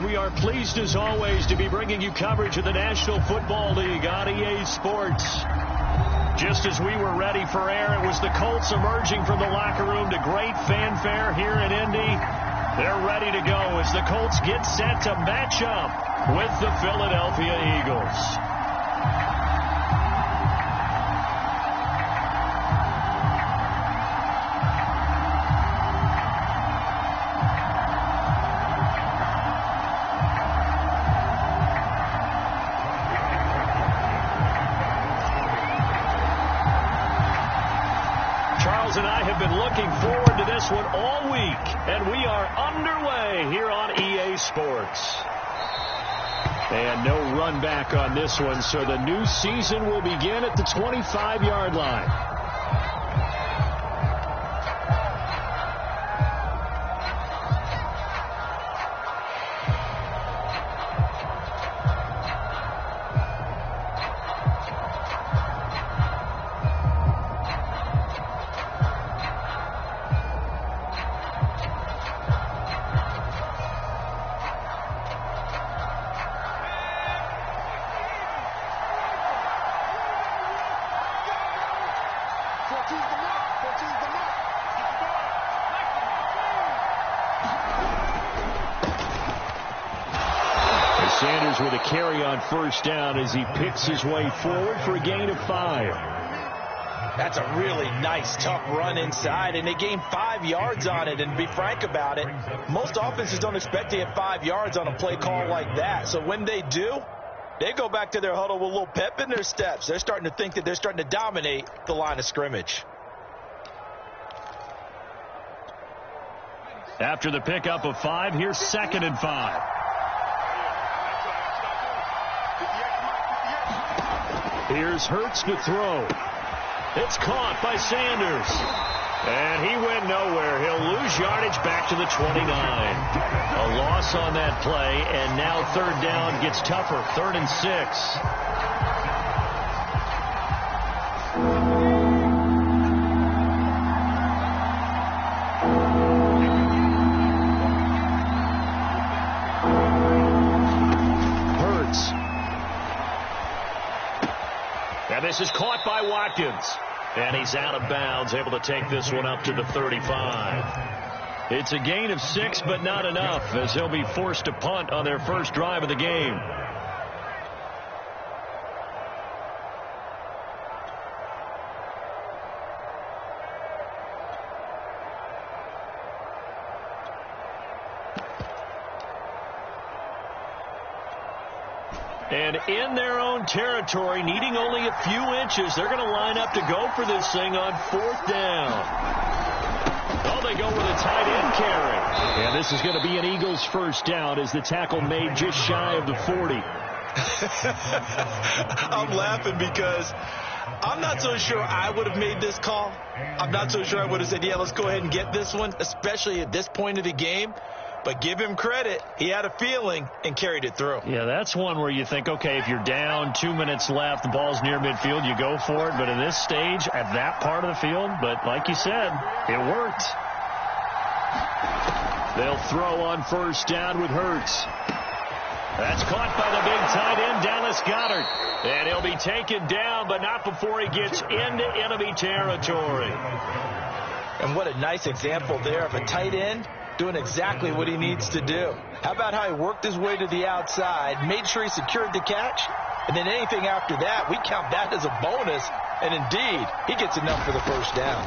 We are pleased as always to be bringing you coverage of the National Football League on EA Sports. Just as we were ready for air, it was the Colts emerging from the locker room to great fanfare here in Indy. They're ready to go as the Colts get set to match up with the Philadelphia Eagles. Charles and I have been looking forward to this one all week, and we are underway here on EA Sports. And no run back on this one, so the new season will begin at the 25-yard line. Sanders with a carry on first down as he picks his way forward for a gain of 5. That's a really nice, tough run inside, and they gained 5 yards on it. And to be frank about it, most offenses don't expect to get 5 yards on a play call like that. So when they do, they go back to their huddle with a little pep in their steps. They're starting to think that they're starting to dominate the line of scrimmage. After the pickup of 5, here's 2nd and 5. Here's Hurts to throw. It's caught by Sanders. And he went nowhere. He'll lose yardage back to the 29. A loss on that play, and now 3rd down gets tougher. 3rd and 6. And this is caught by Watkins. And he's out of bounds, able to take this one up to the 35. It's a gain of 6, but not enough, as he'll be forced to punt on their first drive of the game. And in their own territory, needing only a few inches, they're going to line up to go for this thing on 4th down. Oh, they go with a tight end carry. And this is going to be an Eagles first down as the tackle made just shy of the 40. I'm laughing because I'm not so sure I would have made this call. I'm not so sure I would have said, yeah, let's go ahead and get this one, especially at this point of the game. But give him credit. He had a feeling and carried it through. Yeah, that's one where you think, okay, if you're down, 2 minutes left, the ball's near midfield, you go for it. But in this stage, at that part of the field, but like you said, it worked. They'll throw on first down with Hurts. That's caught by the big tight end, Dallas Goedert. And he'll be taken down, but not before he gets into enemy territory. And what a nice example there of a tight end doing exactly what he needs to do. How about how he worked his way to the outside, made sure he secured the catch, and then anything after that, we count that as a bonus. And indeed, he gets enough for the first down.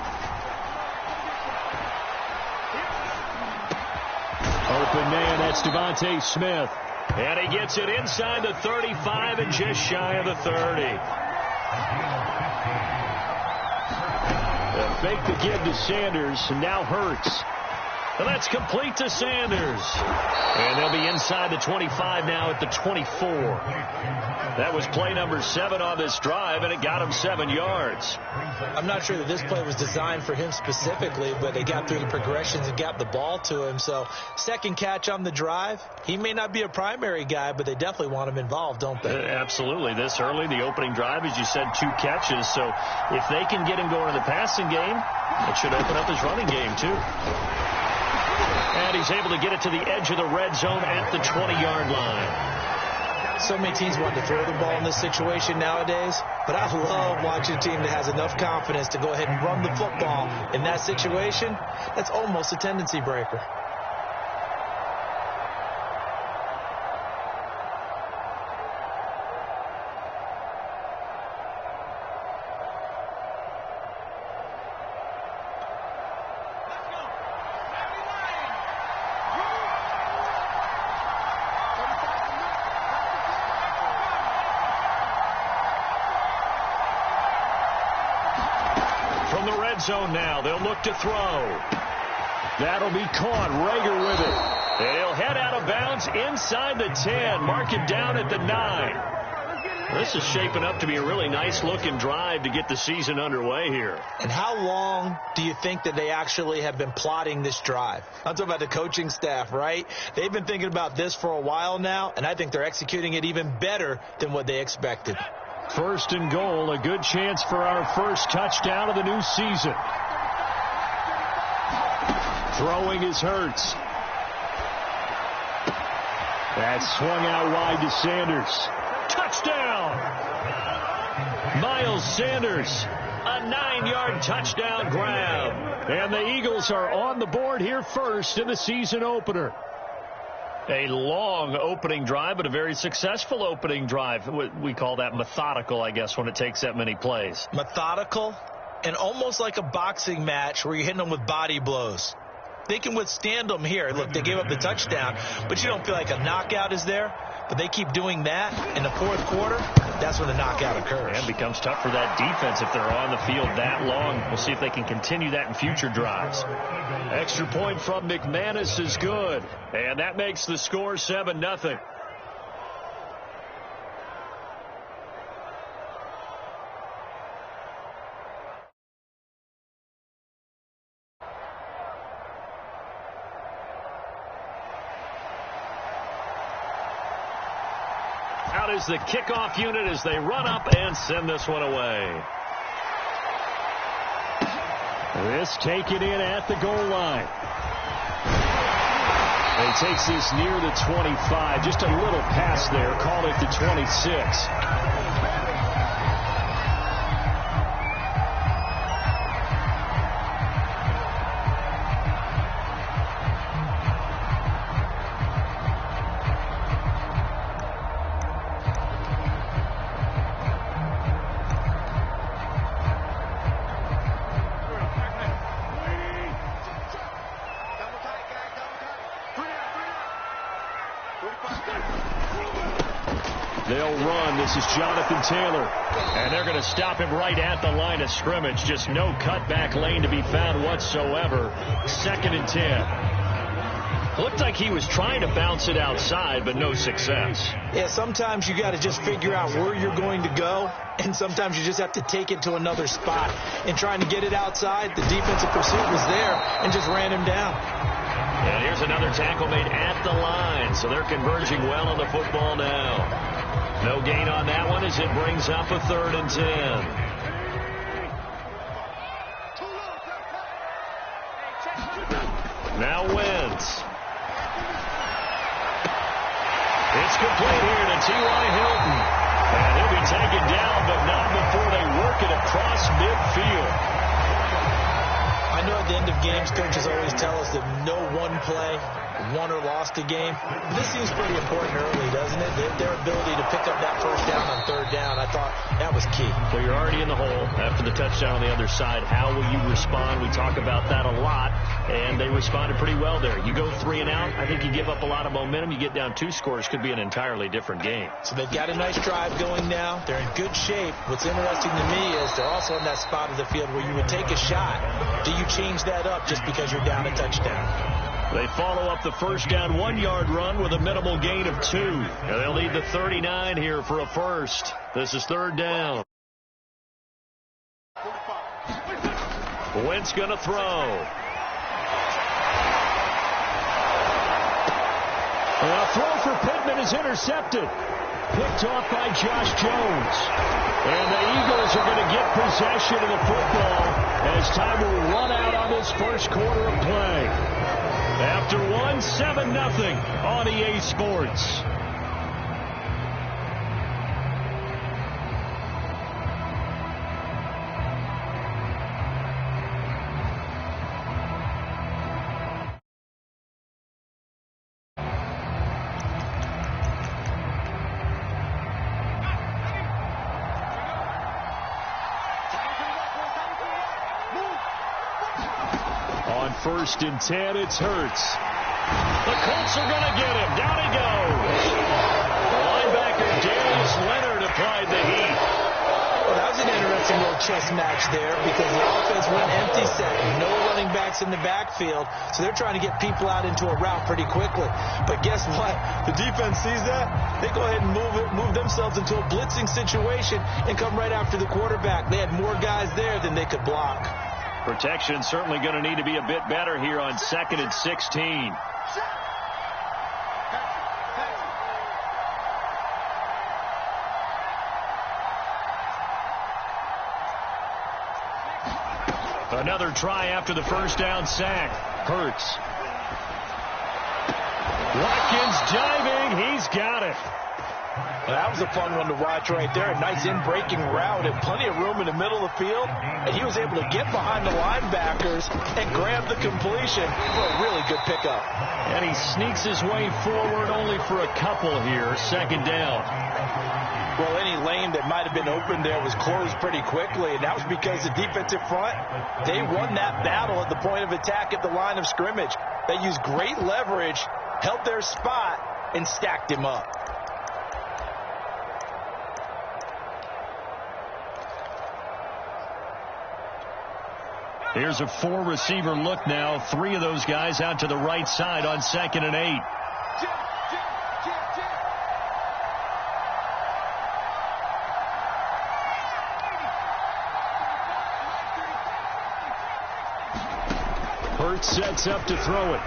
Open man, that's Devontae Smith. And he gets it inside the 35 and just shy of the 30. The fake to give to Sanders, and now Hurts. And that's complete to Sanders. And they'll be inside the 25 now at the 24. That was play number 7 on this drive, and it got him 7 yards. I'm not sure that this play was designed for him specifically, but they got through the progressions and got the ball to him. So second catch on the drive. He may not be a primary guy, but they definitely want him involved, don't they? Absolutely. This early, the opening drive, as you said, 2 catches. So if they can get him going in the passing game, it should open up his running game too. And he's able to get it to the edge of the red zone at the 20-yard line. So many teams want to throw the ball in this situation nowadays, but I love watching a team that has enough confidence to go ahead and run the football in that situation. That's almost a tendency breaker. Zone now. They'll look to throw. That'll be caught. Rager with it. And he'll head out of bounds inside the 10. Mark it down at the 9. This is shaping up to be a really nice-looking drive to get the season underway here. And how long do you think that they actually have been plotting this drive? I'm talking about the coaching staff, right? They've been thinking about this for a while now, and I think they're executing it even better than what they expected. First and goal, a good chance for our first touchdown of the new season. Throwing is Hurts. That's swung out wide to Sanders. Touchdown! Miles Sanders, a 9-yard touchdown grab. And the Eagles are on the board here first in the season opener. A long opening drive, but a very successful opening drive. We call that methodical, I guess, when it takes that many plays. Methodical and almost like a boxing match where you're hitting them with body blows. They can withstand them here. Look, they gave up the touchdown, but you don't feel like a knockout is there. But they keep doing that in the fourth quarter. That's when the knockout occurs. And it becomes tough for that defense if they're on the field that long. We'll see if they can continue that in future drives. Extra point from McManus is good. And that makes the score 7-0. Out is the kickoff unit as they run up and send this one away. This taken in at the goal line. He takes this near the 25. Just a little pass there. Called it the 26. They'll run. This is Jonathan Taylor. And they're going to stop him right at the line of scrimmage. Just no cutback lane to be found whatsoever. 2nd and 10. Looked like he was trying to bounce it outside, but no success. Yeah, sometimes you got to just figure out where you're going to go, and sometimes you just have to take it to another spot. And trying to get it outside, the defensive pursuit was there and just ran him down. And here's another tackle made at the line, so they're converging well on the football now. No gain on that one as it brings up a 3rd and 10. Now Wentz. It's complete here to T.Y. Hilton. And he'll be taken down, but not before they work it across midfield. I know at the end of games, coaches always tell us that no one play won or lost a game. This seems pretty important early, doesn't it? Their ability to pick up that first down on 3rd down, I thought that was key. So you're already in the hole after the touchdown on the other side. How will you respond? We talk about that a lot, and they responded pretty well there. You go 3 and out, I think you give up a lot of momentum. You get down 2 scores, could be an entirely different game. So they've got a nice drive going now. They're in good shape. What's interesting to me is they're also in that spot of the field where you would take a shot. Do you change that up just because you're down a touchdown? They follow up the first down 1-yard run with a minimal gain of 2. And they'll need the 39 here for a first. This is 3rd down. Wentz going to throw. A throw for Pittman is intercepted. Picked off by Josh Jones. And the Eagles are going to get possession of the football as time will run out on this first quarter of play. After one, 7-0 on EA Sports. On 1st and 10, it's Hurts. The Colts are going to get him. Down he goes. The linebacker, Darius Leonard, applied the heat. Well, that was an interesting little chess match there because the offense went empty set. No running backs in the backfield, so they're trying to get people out into a route pretty quickly. But guess what? The defense sees that. They go ahead and move themselves into a blitzing situation and come right after the quarterback. They had more guys there than they could block. Protection certainly going to need to be a bit better here on 2nd and 16. Another try after the first down sack. Hurts. Watkins diving. He's got it. Well, that was a fun one to watch right there. A nice in-breaking route and plenty of room in the middle of the field. And he was able to get behind the linebackers and grab the completion for a really good pickup. And he sneaks his way forward only for a couple here. 2nd down. Well, any lane that might have been open there was closed pretty quickly, and that was because the defensive front, they won that battle at the point of attack at the line of scrimmage. They used great leverage, held their spot, and stacked him up. Here's a 4-receiver look now. 3 of those guys out to the right side on 2nd and 8. Hurts sets up to throw it.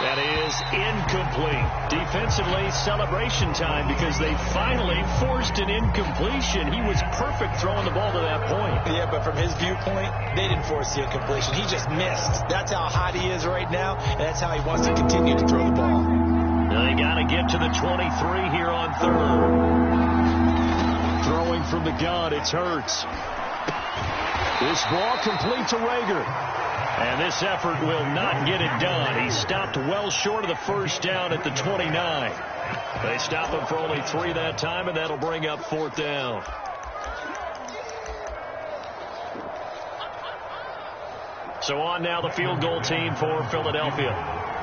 That is incomplete. Defensively, celebration time because they finally forced an incompletion. He was perfect throwing the ball to that point. Yeah, but from his viewpoint, they didn't force the incompletion. He just missed. That's how hot he is right now, and that's how he wants to continue to throw the ball. Now they got to get to the 23 here on 3rd. Throwing from the gun, it's Hurts. This ball complete to Rager. And this effort will not get it done. He stopped well short of the first down at the 29. They stop him for only 3 that time, and that'll bring up 4th down. So on now the field goal team for Philadelphia.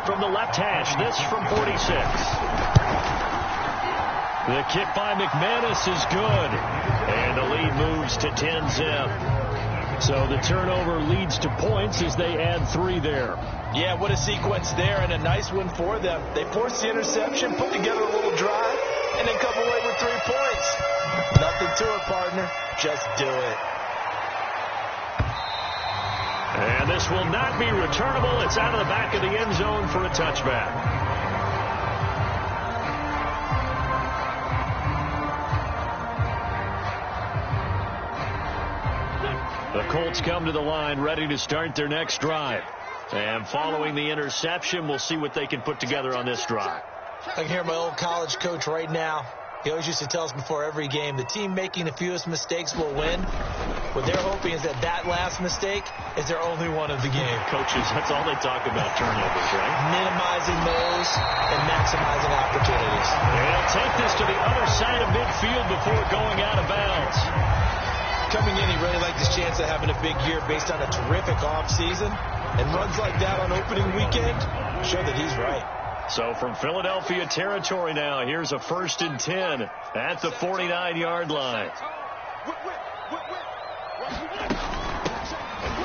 From the left hash, this from 46. The kick by McManus is good. And the lead moves to 10-zip. So the turnover leads to points as they add 3 there. Yeah, what a sequence there, and a nice one for them. They forced the interception, put together a little drive, and then come away with 3 points. Nothing to it, partner. Just do it. And this will not be returnable. It's out of the back of the end zone for a touchback. The Colts come to the line ready to start their next drive. And following the interception, we'll see what they can put together on this drive. I can hear my old college coach right now. He always used to tell us before every game, the team making the fewest mistakes will win. What they're hoping is that last mistake is their only one of the game. Coaches, that's all they talk about, turnovers, right? Minimizing those and maximizing opportunities. They'll take this to the other side of midfield before going out of bounds. Coming in, he really liked his chance of having a big year based on a terrific offseason. And runs like that on opening weekend show that he's right. So from Philadelphia territory now, here's a 1st and 10 at the 49-yard line.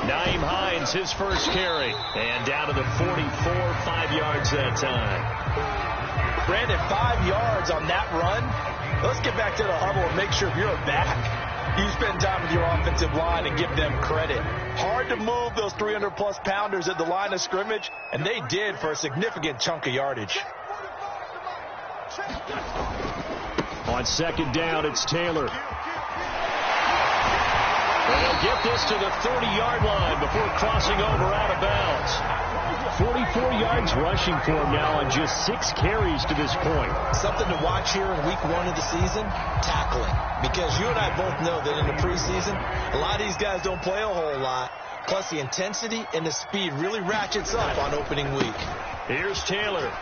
Nyheim Hines, his first carry. And down to the 44, 5 yards that time. Brandon, 5 yards on that run. Let's get back to the huddle and make sure you're back. You spend time with your offensive line and give them credit. Hard to move those 300-plus pounders at the line of scrimmage, and they did for a significant chunk of yardage. On 2nd down, it's Taylor. They'll get this to the 30-yard line before crossing over out of bounds. 44 yards rushing for him now on just 6 carries to this point. Something to watch here in week 1 of the season, tackling. Because you and I both know that in the preseason, a lot of these guys don't play a whole lot. Plus the intensity and the speed really ratchets up on opening week. Here's Taylor.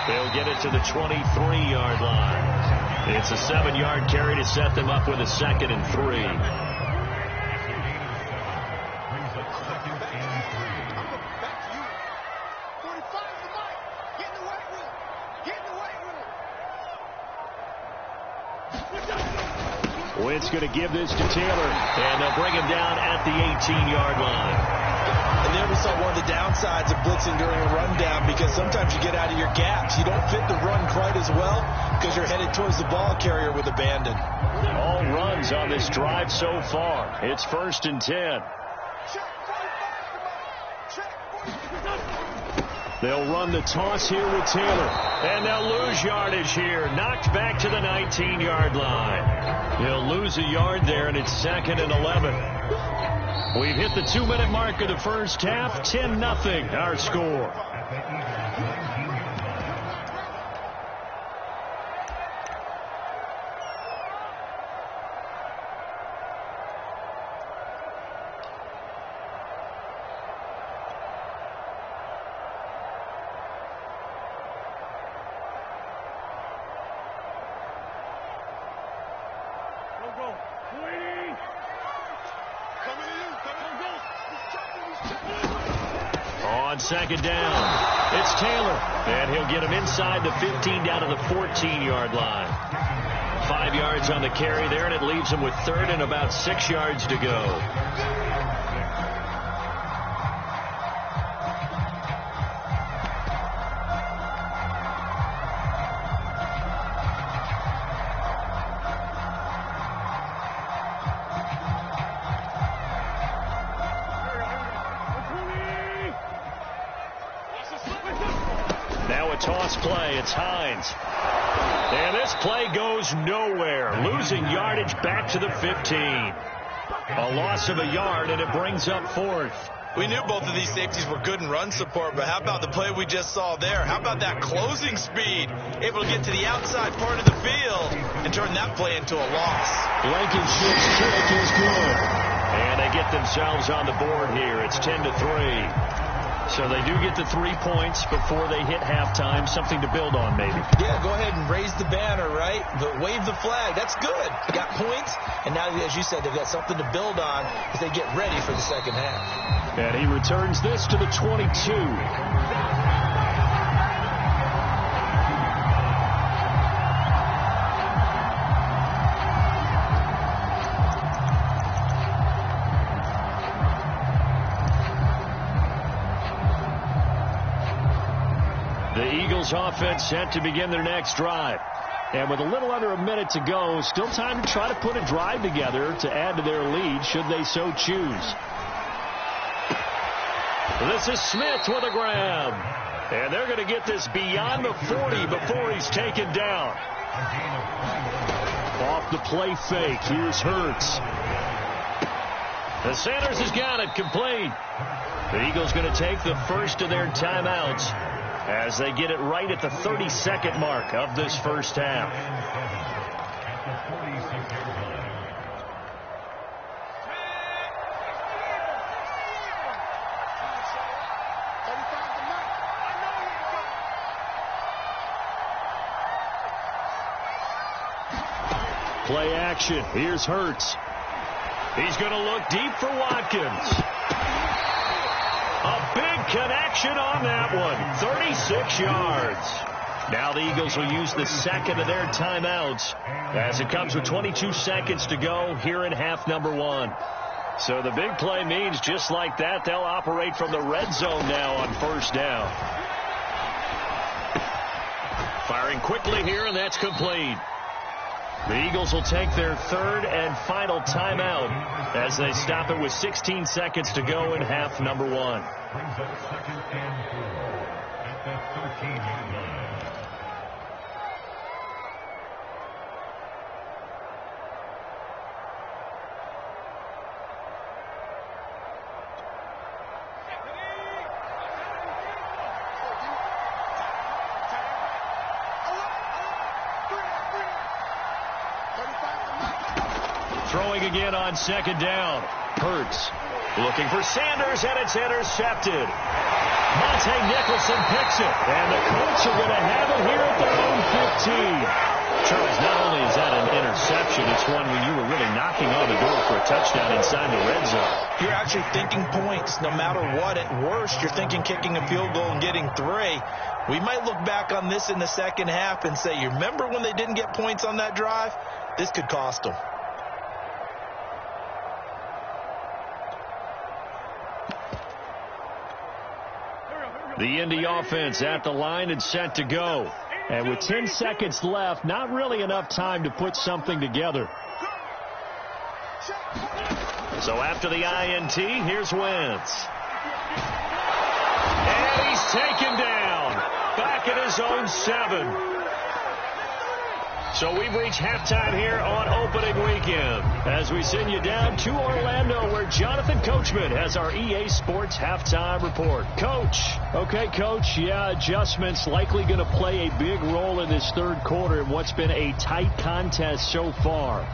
They'll get it to the 23-yard line. It's a 7-yard carry to set them up with a 2nd and 3. Wentz going to give this to Taylor, and they'll bring him down at the 18-yard line. And there we saw one of the downsides of blitzing during a rundown, because sometimes you get out of your gaps. You don't fit the run quite as well because you're headed towards the ball carrier with abandon. All runs on this drive so far. It's 1st and 10. They'll run the toss here with Taylor, and they'll lose yardage here. Knocked back to the 19-yard line. They'll lose a yard there, and it's 2nd and 11. We've hit the 2-minute mark of the first half. 10-0 our score. On 2nd down, it's Taylor, and he'll get him inside the 15 down to the 14-yard line. 5 yards on the carry there, and it leaves him with 3rd and about 6 yards to go. Now a toss play. It's Hines. And this play goes nowhere. Losing yardage back to the 15. A loss of a yard, and it brings up 4th. We knew both of these safeties were good in run support, but how about the play we just saw there? How about that closing speed? Able to get to the outside part of the field and turn that play into a loss. Blankenship's kick is good. And they get themselves on the board here. It's 10-3. So they do get the 3 points before they hit halftime. Something to build on, maybe. Yeah, go ahead and raise the banner, right? But wave the flag. That's good. They got points, and now, as you said, they've got something to build on as they get ready for the second half. And he returns this to the 22. Offense set to begin their next drive. And with a little under a minute to go, still time to try to put a drive together to add to their lead should they so choose. This is Smith with a grab. And they're going to get this beyond the 40 before he's taken down. Off the play fake. Here's Hurts. The Sanders has got it complete. The Eagles going to take the first of their timeouts as they get it right at the 32nd mark of this first half. Play action. Here's Hurts. He's going to look deep for Watkins. A big connection on that one. 36 yards. Now the Eagles will use the second of their timeouts as it comes with 22 seconds to go here in half number 1. So the big play means just like that, they'll operate from the red zone now on first down. Firing quickly here, and that's complete. The Eagles will take their third and final timeout as they stop it with 16 seconds to go in half number 1. Brings up 2nd and 4 at the 13-yard line. Throwing again on second down. Hurts looking for Sanders, and it's intercepted. Monte Nicholson picks it, and the Colts are going to have it here at their own 15. Charles, not only is that an interception, it's one when you were really knocking on the door for a touchdown inside the red zone. You're actually thinking points no matter what. At worst, you're thinking kicking a field goal and getting 3. We might look back on this in the second half and say, you remember when they didn't get points on that drive? This could cost them. The Indy offense at the line and set to go. And with 10 seconds left, not really enough time to put something together. So after the INT, here's Wentz. And he's taken down. Back at his own 7. So we've reached halftime here on opening weekend as we send you down to Orlando where Jonathan Coachman has our EA Sports halftime report. Coach. Okay, Coach. Yeah, adjustments likely going to play a big role in this third quarter in what's been a tight contest so far.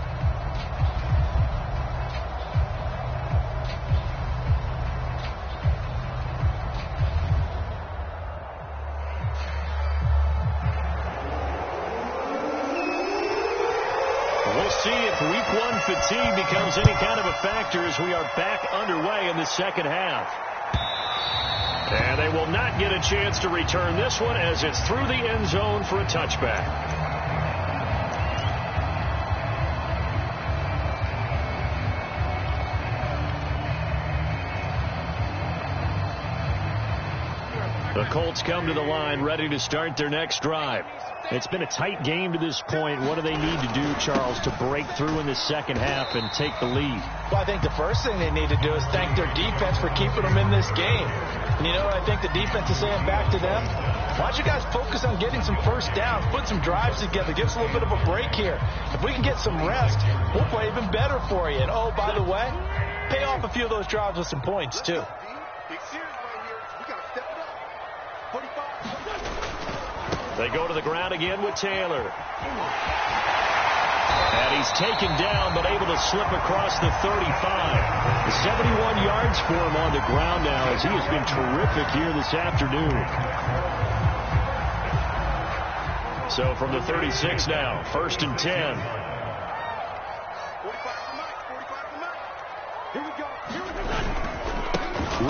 We'll see if week 1 fatigue becomes any kind of a factor as we are back underway in the second half. And they will not get a chance to return this one as it's through the end zone for a touchback. The Colts come to the line ready to start their next drive. It's been a tight game to this point. What do they need to do, Charles, to break through in the second half and take the lead? Well, I think the first thing they need to do is thank their defense for keeping them in this game. And you know what I think the defense is saying back to them? Why don't you guys focus on getting some first downs, put some drives together, give us a little bit of a break here. If we can get some rest, we'll play even better for you. And, oh, by the way, pay off a few of those drives with some points, too. They go to the ground again with Taylor. And he's taken down but able to slip across the 35. 71 yards for him on the ground now as he has been terrific here this afternoon. So from the 36 now, 1st and 10.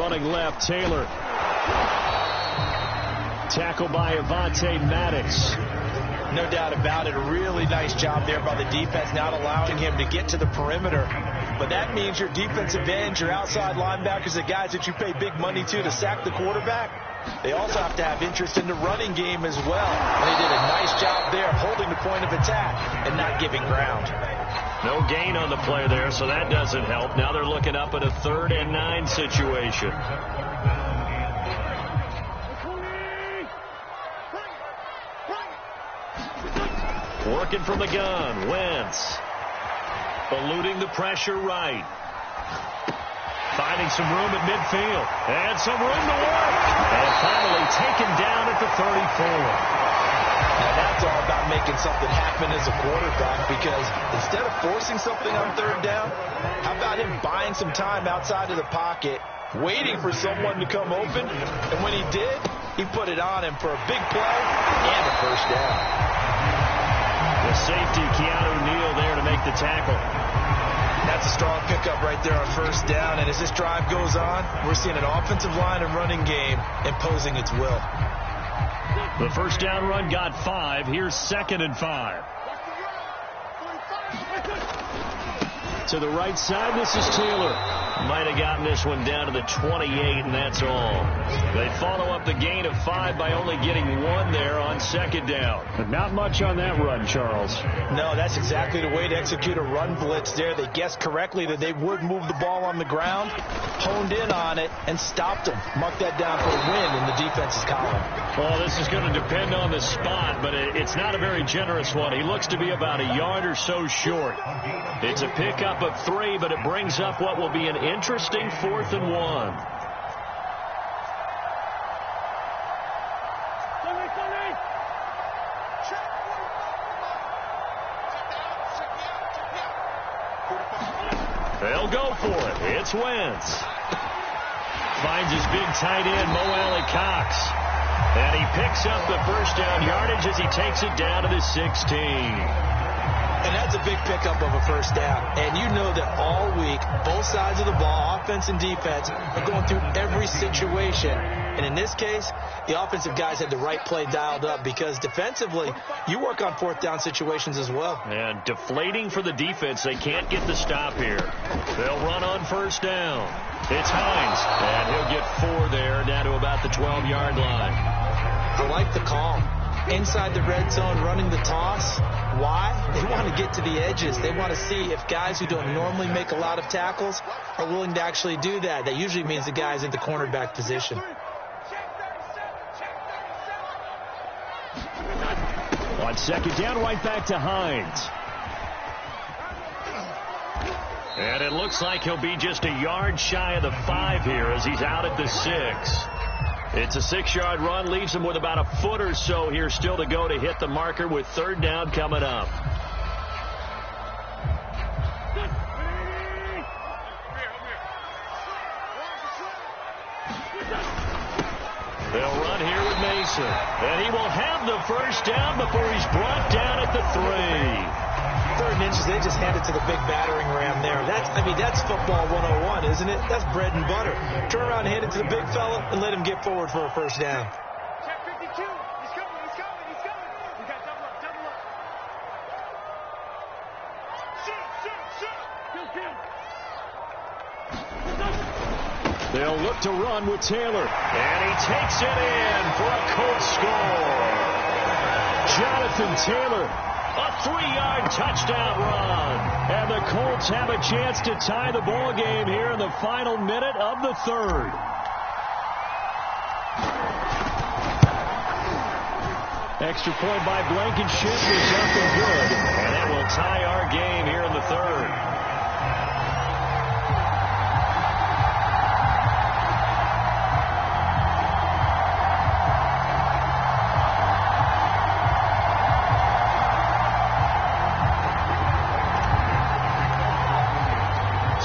Running left, Taylor. Tackled by Avonte Maddox. No doubt about it. A really nice job there by the defense, not allowing him to get to the perimeter. But that means your defensive ends, your outside linebackers, the guys that you pay big money to sack the quarterback, they also have to have interest in the running game as well. And they did a nice job there holding the point of attack and not giving ground. No gain on the play there, so that doesn't help. Now they're looking up at a 3rd and 9 situation. Working from the gun, Wentz. Eluding the pressure right. Finding some room at midfield. And some room to work. And finally taken down at the 34. Now that's all about making something happen as a quarterback, because instead of forcing something on 3rd down, how about him buying some time outside of the pocket, waiting for someone to come open, and when he did, he put it on him for a big play and a 1st down. The safety, Keanu Neal, there to make the tackle. That's a strong pickup right there on 1st down. And as this drive goes on, we're seeing an offensive line and running game imposing its will. The 1st down run got 5. Here's 2nd and 5. To the right side, this is Taylor. Might have gotten this one down to the 28, and that's all. They follow up the gain of 5 by only getting 1 there on 2nd down. But not much on that run, Charles. No, that's exactly the way to execute a run blitz there. They guessed correctly that they would move the ball on the ground, honed in on it, and stopped them. Mark that down for a win in the defense's column. Well, this is going to depend on the spot, but it's not a very generous one. He looks to be about a yard or so short. It's a pickup of 3, but it brings up what will be an interesting 4th and 1. They'll go for it. It's Wentz. Finds his big tight end, Mo Alley-Cox. And he picks up the first down yardage as he takes it down to the 16. And that's a big pickup of a first down. And you know that all week, both sides of the ball, offense and defense, are going through every situation. And in this case, the offensive guys had the right play dialed up because defensively, you work on fourth down situations as well. And deflating for the defense. They can't get the stop here. They'll run on first down. It's Hines. And he'll get 4 there, down to about the 12-yard line. I like the call. Inside the red zone, running the toss. Why? They want to get to the edges. They want to see if guys who don't normally make a lot of tackles are willing to actually do that. That usually means the guy's in the cornerback position. On second down, right back to Hines. And it looks like he'll be just a yard shy of the 5 here as he's out at the 6. It's a 6-yard run, leaves him with about a foot or so here still to go to hit the marker with third down coming up. They'll run here with Mason. And he will have the first down before he's brought down at the 3. 3rd and inches, they just hand it to the big battering ram there. That's football 101, isn't it? That's bread and butter. Turn around and hand it to the big fella and let him get forward for a first down. Check 52. He's coming. You got double up. Shoot. They'll look to run with Taylor. And he takes it in for a Colts score. Jonathan Taylor. A 3-yard touchdown run. And the Colts have a chance to tie the ball game here in the final minute of the 3rd. Extra point by Blankenship is up and good. And that will tie our game here in the 3rd.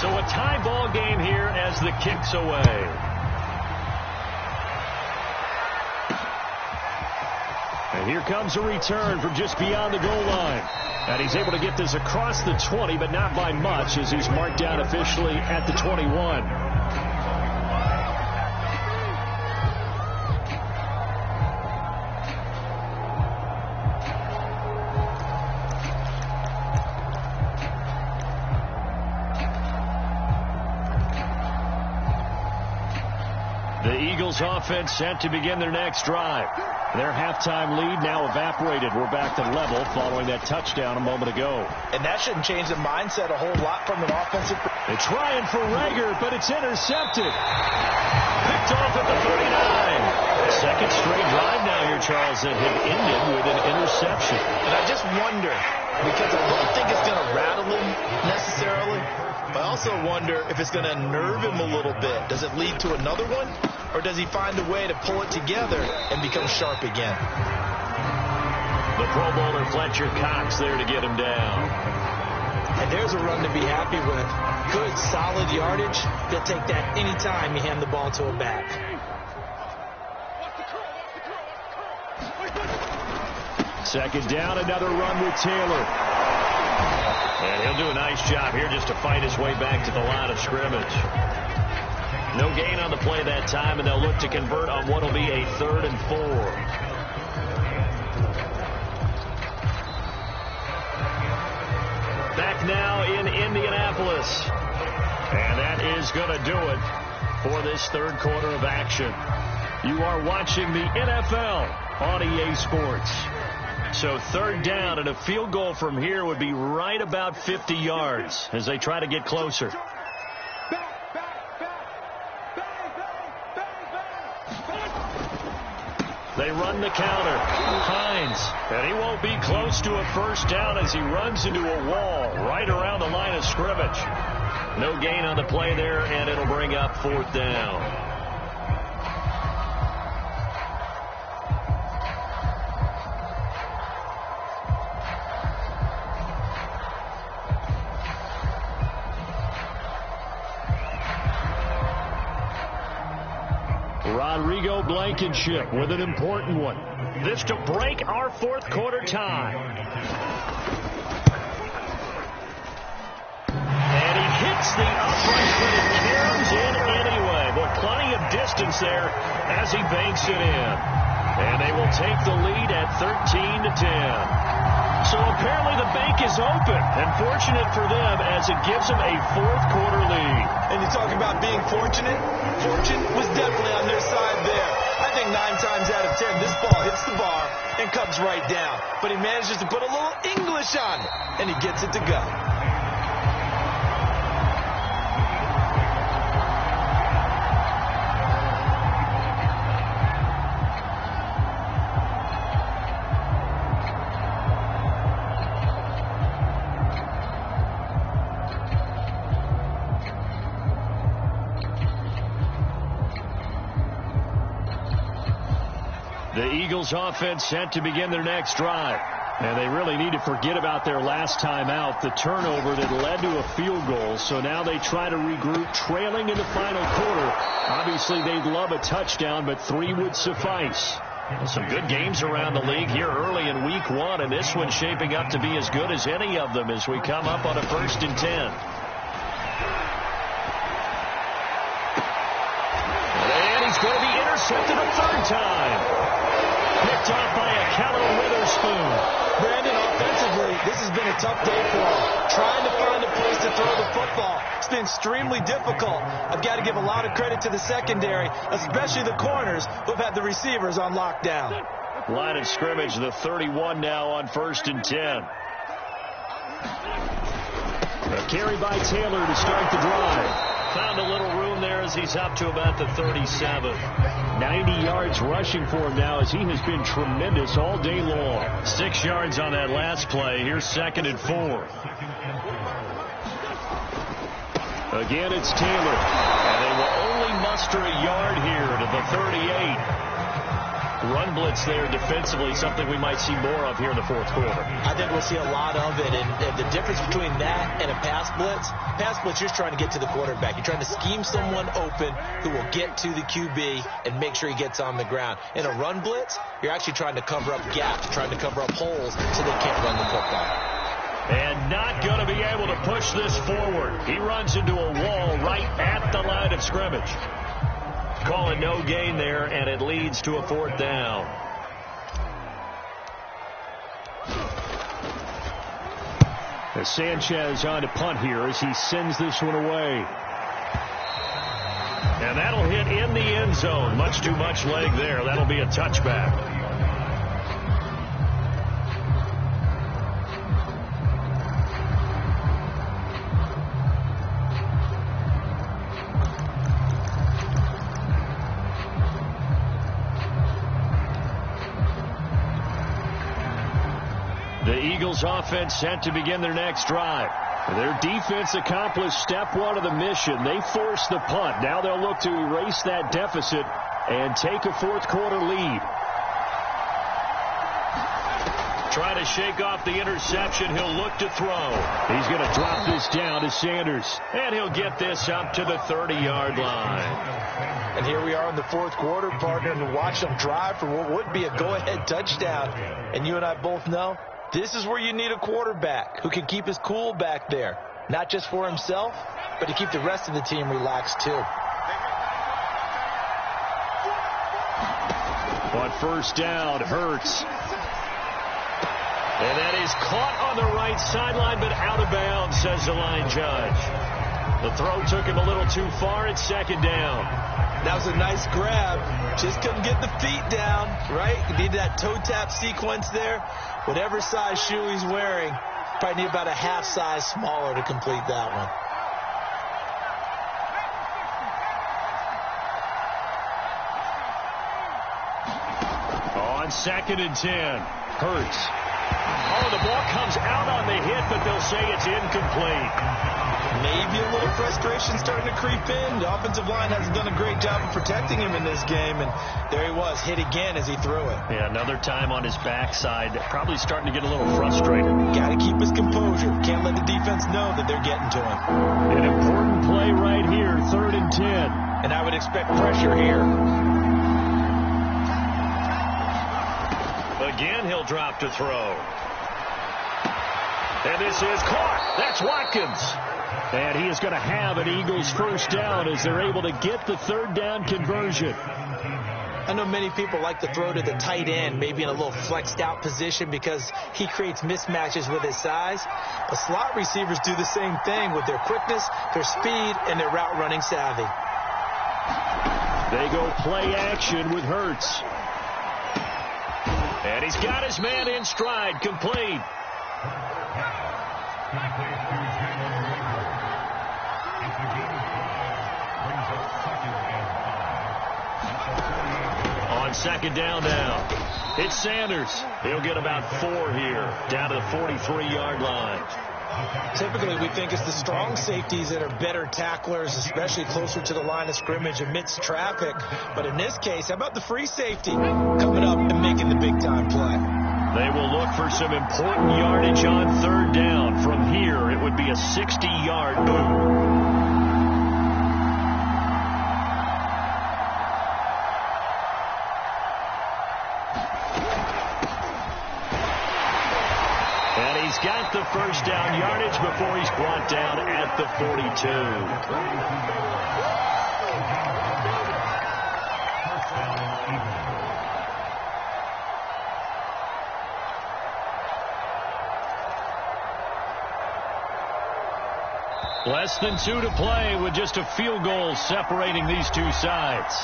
So a tie ball game here as the kick's away. And here comes a return from just beyond the goal line. And he's able to get this across the 20, but not by much as he's marked down officially at the 21. The Eagles offense set to begin their next drive. Their halftime lead now evaporated. We're back to level following that touchdown a moment ago. And that shouldn't change the mindset a whole lot from an offensive. They're trying for Rager, but it's intercepted. Picked off at the 39. Second straight drive now here, Charles, that had ended with an interception. And I just wonder, because I don't think it's going to rattle him necessarily, but I also wonder if it's going to nerve him a little bit. Does it lead to another one? Or does he find a way to pull it together and become sharp again? The Pro Bowler Fletcher Cox there to get him down. And there's a run to be happy with. Good, solid yardage. They'll take that any time you hand the ball to a back. Second down, another run with Taylor. And he'll do a nice job here just to fight his way back to the line of scrimmage. No gain on the play that time, and they'll look to convert on what will be a 3rd and 4. Back now in Indianapolis. And that is going to do it for this 3rd quarter of action. You are watching the NFL on EA Sports. So 3rd down, and a field goal from here would be right about 50 yards as they try to get closer. They run the counter. Hines. And he won't be close to a first down as he runs into a wall right around the line of scrimmage. No gain on the play there, and it'll bring up 4th down. Rodrigo Blankenship with an important one. This to break our fourth quarter tie. And he hits the upright, but it carries in anyway. But plenty of distance there as he banks it in. And they will take the lead at 13-10. So apparently the bank is open, and fortunate for them as it gives them a fourth quarter lead. And you talk about being fortunate. Fortune was definitely on their side there. I think 9 times out of 10, this ball hits the bar and comes right down. But he manages to put a little English on it, and he gets it to go. The Eagles offense set to begin their next drive. And they really need to forget about their last time out, the turnover that led to a field goal. So now they try to regroup, trailing in the final quarter. Obviously, they'd love a touchdown, but 3 would suffice. Some good games around the league here early in week 1, and this one's shaping up to be as good as any of them as we come up on a 1st and 10. And he's going to be intercepted a 3rd time. Picked off by a Keller Witherspoon. Brandon, offensively, this has been a tough day for him. Trying to find a place to throw the football. It's been extremely difficult. I've got to give a lot of credit to the secondary, especially the corners who've had the receivers on lockdown. Line of scrimmage, the 31 now on 1st and 10. A carry by Taylor to start the drive. Found a little room there as he's up to about the 37. 90 yards rushing for him now as he has been tremendous all day long. 6 yards on that last play. Here's 2nd and 4. Again, it's Taylor. And they will only muster a yard here to the 38. Run blitz there defensively, something we might see more of here in the 4th quarter. I think we'll see a lot of it, and the difference between that and a pass blitz, you're just trying to get to the quarterback. You're trying to scheme someone open who will get to the QB and make sure he gets on the ground. In a run blitz, you're actually trying to cover up gaps, trying to cover up holes so they can't run the football. And not going to be able to push this forward. He runs into a wall right at the line of scrimmage. Call it no gain there, and it leads to a 4th down. As Sanchez on to punt here as he sends this one away. And that'll hit in the end zone. Much too much leg there. That'll be a touchback. The Eagles offense set to begin their next drive. Their defense accomplished step 1 of the mission. They forced the punt. Now they'll look to erase that deficit and take a 4th quarter lead. Trying to shake off the interception. He'll look to throw. He's going to drop this down to Sanders. And he'll get this up to the 30-yard line. And here we are in the 4th quarter, partner, and watch them drive for what would be a go-ahead touchdown. And you and I both know this is where you need a quarterback who can keep his cool back there. Not just for himself, but to keep the rest of the team relaxed too. On 1st down, Hurts. And that is caught on the right sideline, but out of bounds, says the line judge. The throw took him a little too far. It's 2nd down. That was a nice grab. Just couldn't get the feet down, right? You need that toe tap sequence there. Whatever size shoe he's wearing, probably need about a half size smaller to complete that one. On 2nd and 10, Hurts. Oh, the ball comes out on the hit, but they'll say it's incomplete. Maybe a little frustration starting to creep in. The offensive line hasn't done a great job of protecting him in this game, and there he was, hit again as he threw it. Yeah, another time on his backside, probably starting to get a little frustrated. Got to keep his composure. Can't let the defense know that they're getting to him. An important play right here, 3rd and 10. And I would expect pressure here. Again, he'll drop to throw. And this is caught. That's Watkins. And he is going to have an Eagles first down as they're able to get the third down conversion. I know many people like to throw to the tight end, maybe in a little flexed out position because he creates mismatches with his size. But slot receivers do the same thing with their quickness, their speed, and their route running savvy. They go play action with Hurts. And he's got his man in stride, complete. On second down now, it's Sanders. He'll get about 4 here, down to the 43-yard line. Typically, we think it's the strong safeties that are better tacklers, especially closer to the line of scrimmage amidst traffic. But in this case, how about the free safety coming up and making the big-time play? They will look for some important yardage on third down. From here, it would be a 60-yard move. And he's got the first down yardage before he's brought down at the 42. Less than 2 to play with just a field goal separating these two sides.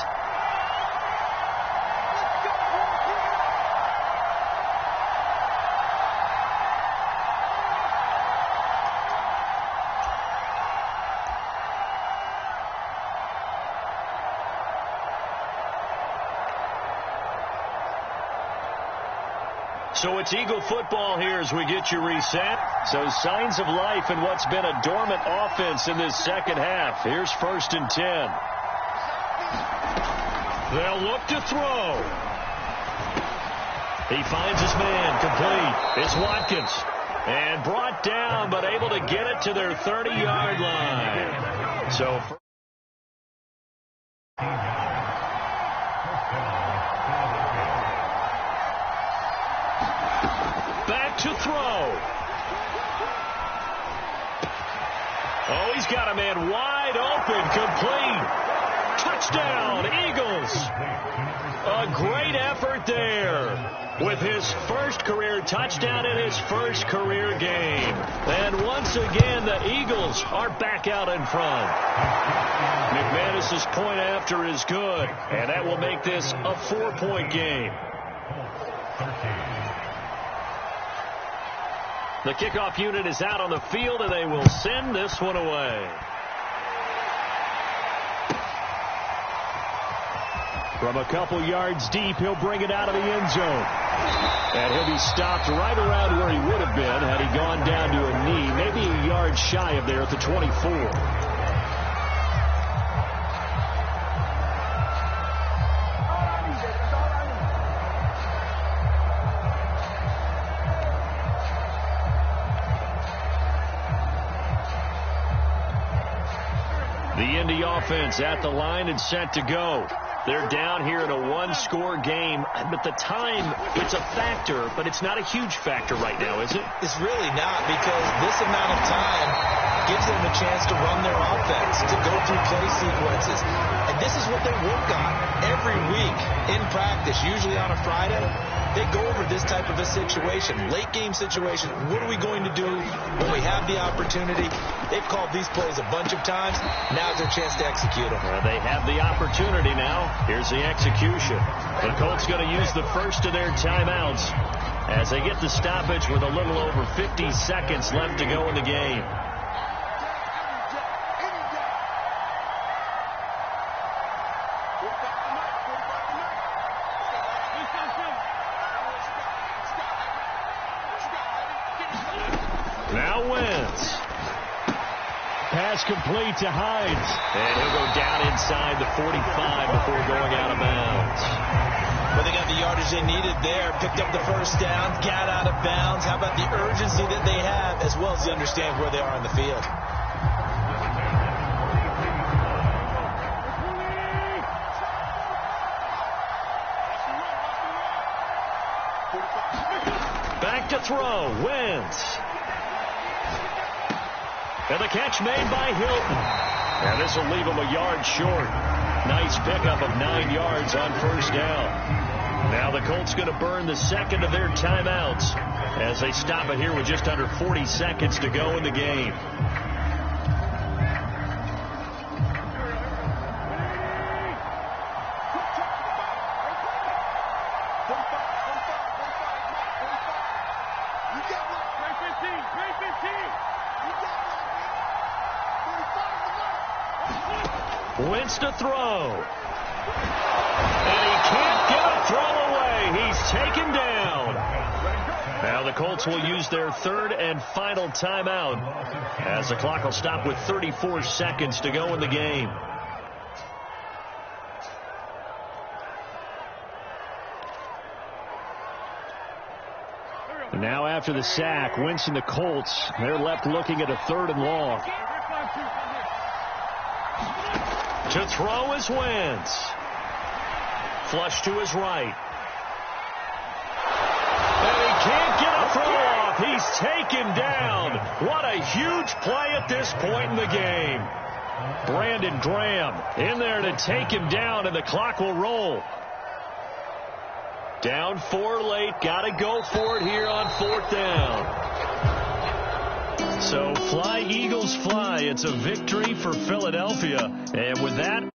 So it's Eagle football here as we get you reset. So signs of life in what's been a dormant offense in this second half. Here's 1st and 10. They'll look to throw. He finds his man, complete. It's Watkins. And brought down, but able to get it to their 30-yard line. So back to throw. Oh, he's got a man wide open, complete. Touchdown, Eagles. A great effort there with his first career touchdown in his first career game. And once again, the Eagles are back out in front. McManus's point after is good, and that will make this a 4-point game. The kickoff unit is out on the field, and they will send this one away. From a couple yards deep, he'll bring it out of the end zone. And he'll be stopped right around where he would have been had he gone down to a knee, maybe a yard shy of there at the 24. The Indy offense at the line and set to go. They're down here in a one-score game, but the time, it's a factor, but it's not a huge factor right now, is it? It's really not, because this amount of time gives them a chance to run their offense, to go through play sequences. And this is what they work on every week in practice, usually on a Friday. They go over this type of a situation, late game situation. What are we going to do when we have the opportunity? They've called these plays a bunch of times. Now's their chance to execute them. Well, they have the opportunity now. Here's the execution. The Colts going to use the first of their timeouts as they get the stoppage with a little over 50 seconds left to go in the game. Now Wentz. Pass complete to Hines. And he'll go down inside the 45 before going out of bounds. Well, they got the yardage they needed there. Picked up the first down, got out of bounds. How about the urgency that they have, as well as they understand where they are on the field? throw. Wentz. And the catch made by Hilton. And this will leave him a yard short. Nice pickup of 9 yards on first down. Now the Colts going to burn the second of their timeouts as they stop it here with just under 40 seconds to go in the game. Wentz to throw. And he can't get a throw away. He's taken down. Now the Colts will use their third and final timeout as the clock will stop with 34 seconds to go in the game. Now after the sack, Wentz and the Colts, they're left looking at a 3rd and long. To throw is Wentz. Flush to his right. And he can't get a throw off. He's taken down. What a huge play at this point in the game. Brandon Graham in there to take him down, and the clock will roll. Down 4 late. Got to go for it here on 4th down. So fly, Eagles, fly. It's a victory for Philadelphia. And with that...